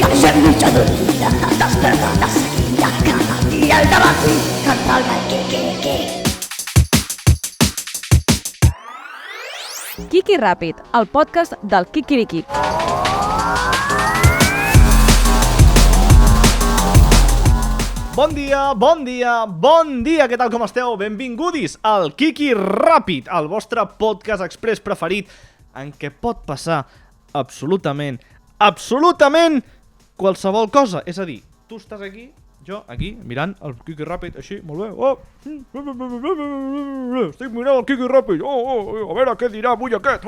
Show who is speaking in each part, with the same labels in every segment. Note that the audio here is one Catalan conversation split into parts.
Speaker 1: deixem mitja dormida, desperta de seguida, cada dia al dematí, canta el Kiki.
Speaker 2: Kiki Ràpid, el podcast del Kikiriki.
Speaker 3: Bon dia, què tal, com esteu? Benvingudis al Kiki Ràpid, el vostre podcast express preferit, en què pot passar absolutament qualsevol cosa. És a dir, tu estàs aquí, jo aquí, mirant el Kiki Ràpid, així, molt bé, estic mirant el Kiki Ràpid, a veure què dirà avui aquest,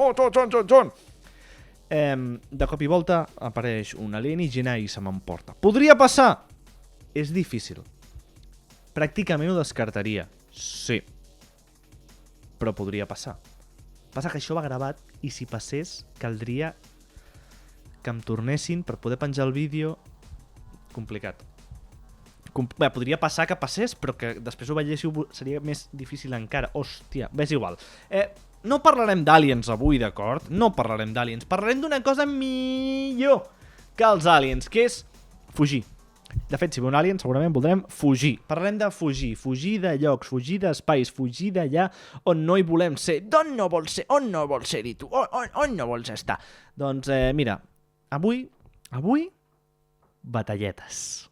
Speaker 3: de cop i volta apareix un alienígena i se m'emporta. Podria passar? És difícil. Pràcticament ho descartaria. Sí. Però podria passar. Passa que això va gravat i si passés caldria que em tornessin per poder penjar el vídeo. Complicat. Bé, podria passar que passés, però que després ho veiéssiu seria més difícil encara. Hòstia, és igual. No parlarem d'aliens avui, d'acord? No parlarem d'aliens. Parlarem d'una cosa millor que els aliens, que és fugir. De fet, si ve un alien, segurament voldrem fugir. Parlarem de fugir. Fugir de llocs, fugir d'espais, fugir d'allà on no hi volem ser. D'on no vols ser? On no vols ser-hi tu? On no vols estar? Doncs, mira, avui, batalletes.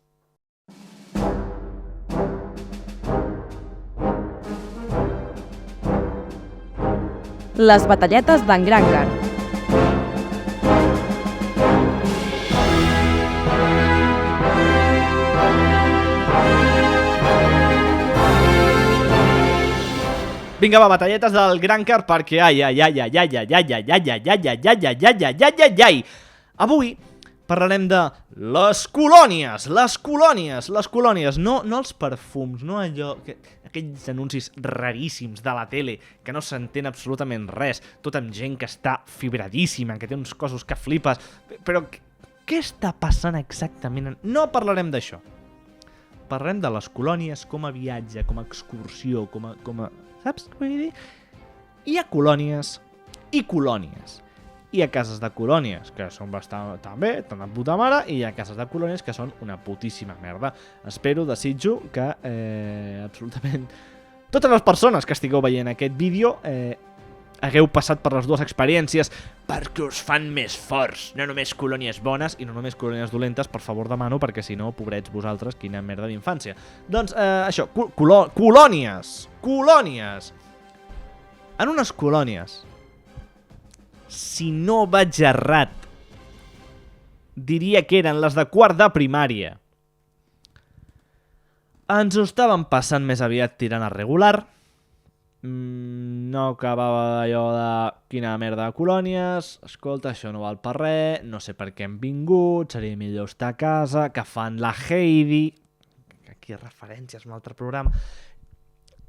Speaker 2: Les batalletes d'en Grancar.
Speaker 3: Vinga, va, batalletes del Grancar perquè ai. Avui parlarem de les colònies. No els perfums, no allò, aquells anuncis raríssims de la tele que no s'entén absolutament res, tot amb gent que està fibradíssima, que té uns cossos que flipes, però què està passant exactament? No parlarem d'això. Parlarem de les colònies com a viatge, com a excursió, com a... Saps què vull dir? Hi ha colònies i colònies. Hi ha cases de colònies que són bastant també, tan de puta mare, i hi ha cases de colònies que són una putíssima merda. Desitjo que absolutament totes les persones que estigueu veient aquest vídeo hagueu passat per les dues experiències perquè us fan més forts. No només colònies bones i no només colònies dolentes, per favor demano, perquè si no, pobrets vosaltres, quina merda d'infància. Doncs això, colònies. En unes colònies, si no vaig errat, diria que eren les de quart de primària. Ens ho estàvem passant més aviat tirant a regular. No acabava allò de quina merda de colònies, escolta, això no val per res, no sé per què hem vingut, seria millor estar a casa, que fan la Heidi, aquí referències a un altre programa,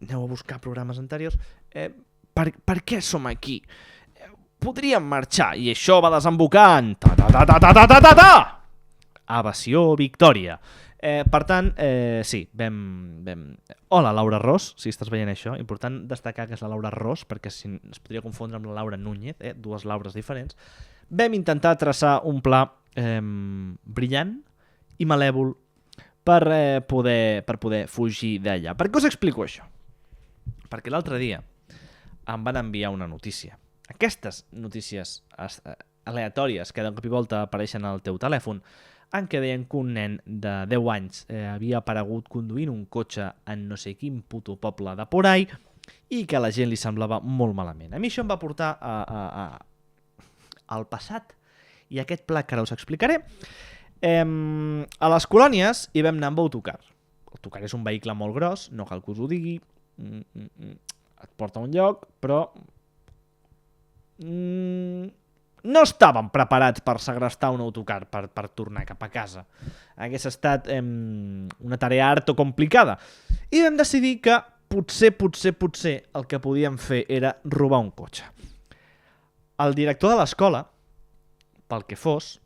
Speaker 3: aneu a buscar programes anteriors, per què som aquí? Podríem marxar, i això va desembocar en evasió Victòria. Per tant, sí, vam... Hola, Laura Ros, si estàs veient això. Important destacar que és la Laura Ros, perquè si es podria confondre amb la Laura Núñez, dues Laures diferents. Vam intentar traçar un pla brillant i malèvol per poder fugir d'allà. Per què us explico això? Perquè l'altre dia em van enviar una notícia. Aquestes notícies aleatòries que de cop i volta apareixen al teu telèfon en què deien que un nen de 10 anys havia aparegut conduint un cotxe en no sé quin puto poble de por ahí i que a la gent li semblava molt malament. A mi això em va portar al passat i aquest pla que ara us explicaré. A les colònies hi vam anar amb autocar. L'autocar és un vehicle molt gros, no cal que us ho digui, et porta a un lloc, però no estàvem preparats per segrestar un autocar per tornar cap a casa. Hagués estat una tarea harto complicada. I vam decidir que potser el que podíem fer era robar un cotxe. El director de l'escola, pel que fos,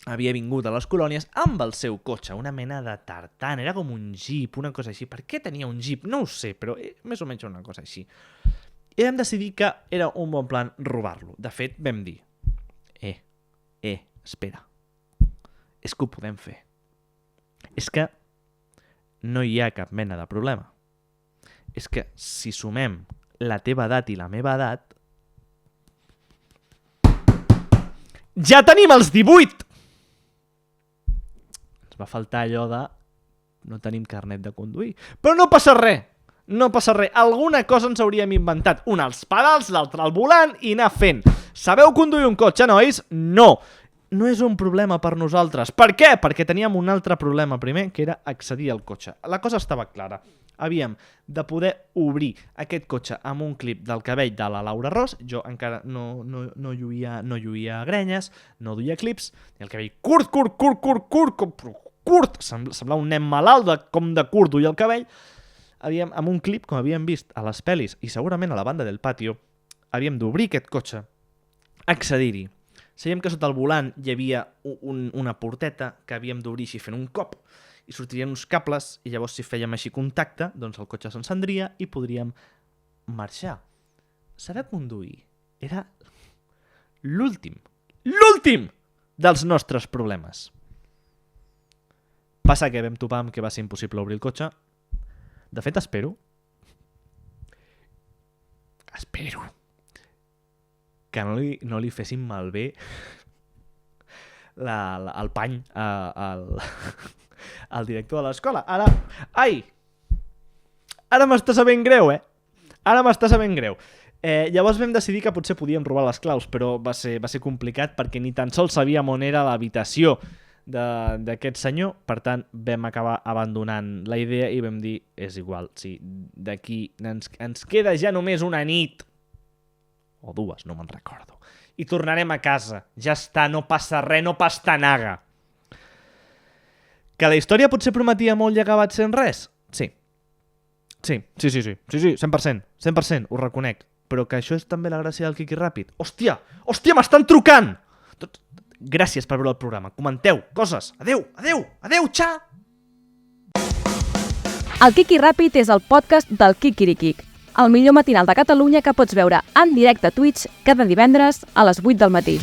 Speaker 3: havia vingut a les colònies amb el seu cotxe, una mena de tartan, era com un jeep, una cosa així. Per què tenia un jeep? No ho sé, però més o menys una cosa així. I vam decidir que era un bon plan robar-lo. De fet, vam dir, espera. és que ho podem fer. És que no hi ha cap mena de problema. És que si sumem la teva edat i la meva edat, ja tenim els 18! Ens va faltar allò de no tenim carnet de conduir. Però no passa res! No passa res. Alguna cosa ens hauríem inventat. Un als pedals, l'altre al volant i anar fent. Sabeu conduir un cotxe, nois? No! No és un problema per nosaltres. Per què? Perquè teníem un altre problema primer, que era accedir al cotxe. La cosa estava clara. Havíem de poder obrir aquest cotxe amb un clip del cabell de la Laura Ros. Jo encara no lluïa grenyes, no duia clips, i el cabell curt, semblava un nen malalt com de curt duia el cabell. Amb un clip, com havíem vist a les pel·lis i segurament a la banda del patio, havíem d'obrir aquest cotxe, accedir-hi. Sabíem que sota el volant hi havia una porteta que havíem d'obrir així fent un cop i sortirien uns cables i llavors si fèiem així contacte, doncs el cotxe s'encendria i podríem marxar. Saber conduir era l'últim dels nostres problemes. Passa que vam topar amb que va ser impossible obrir el cotxe. De fet, espero que no li fessin malbé el pany al director de l'escola. Ara m'està sabent greu, Ara m'està sabent greu. Llavors vam decidir que potser podíem robar les claus, però va ser complicat perquè ni tan sols sabíem on era l'habitació d'aquest senyor. Per tant, vam acabar abandonant la idea i vam dir, és igual, sí, d'aquí ens queda ja només una nit o dues, no me'n recordo, i tornarem a casa, ja està, no passa res, no pastanaga. Que la història potser prometia molt i ha acabat sent res? Sí, 100%, ho reconec, però que això és també la gràcia del Quiqui Ràpid. Hòstia, m'estan trucant! Gràcies per veure el programa, comenteu coses, adeu, xa!
Speaker 2: El Quiqui Ràpid és el podcast del Quiquiriquic, el millor matinal de Catalunya que pots veure en directe a Twitch cada divendres a les 8 del matí.